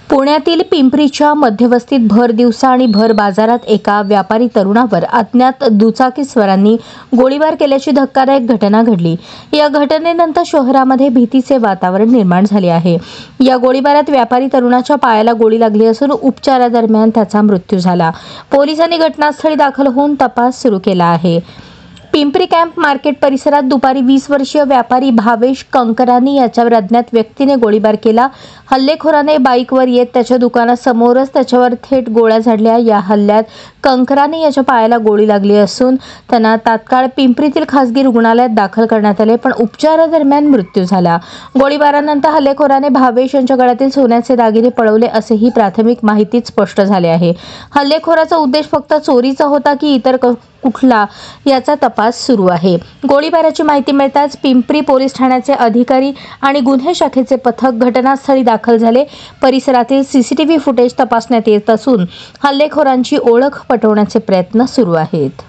पुण्यातील पिंपरीच्या मध्यवस्तीत भर दिवसा आणि भर बाजारात एका व्यापारी तरुणावर अज्ञात दुचाकीस्वारांनी गोळीबार केल्याची धक्कादायक घटना घडली। या घटनेनंतर शहरामध्ये भीतीचे वातावरण निर्माण झाले आहे। या गोळीबारात व्यापारी तरुणाच्या पायाला गोळी लागली असून उपचारादरम्यान त्याचा मृत्यू झाला। पोलिसांनी घटनास्थळी दाखल होऊन तपास सुरू केला आहे। पिंपरी कॅम्प मार्केट परिसरात दुपारी 20 वर्षीय व्यापारी भावेश कंकरानी याच्यावर अज्ञात व्यक्तीने गोळीबार केला। हल्लेखोराने बाईकवर येत त्याच्या दुकानासमोरच त्याच्यावर थेट गोळ्या झाडल्या। या हल्ल्यात कंकरानी याच्या पायाला गोळी लागली असून त्यांना तात्काळ पिंपरीतील खासगी रुग्णालयात दाखल करण्यात आले, पण उपचारादरम्यान मृत्यू झाला। गोळीबारानंतर हल्लेखोराने भावेश यांच्या गळ्यातील सोन्याचे दागिने पळवले असेही प्राथमिक माहितीत स्पष्ट झाले आहे। हल्लेखोराचा उद्देश फक्त चोरीचा होता की इतर कुठला याचा तपास सुरू आहे। गोळीबाराची माहिती मिळताच पिंपरी पोलीस ठाण्याचे अधिकारी आणि गुन्हे शाखेचे पथक घटनास्थळी दाखल झाले। परिसरातील सीसीटीव्ही फुटेज तपासण्यात येत असून हल्लेखोरांची ओळख पटवण्याचे प्रयत्न सुरू आहेत।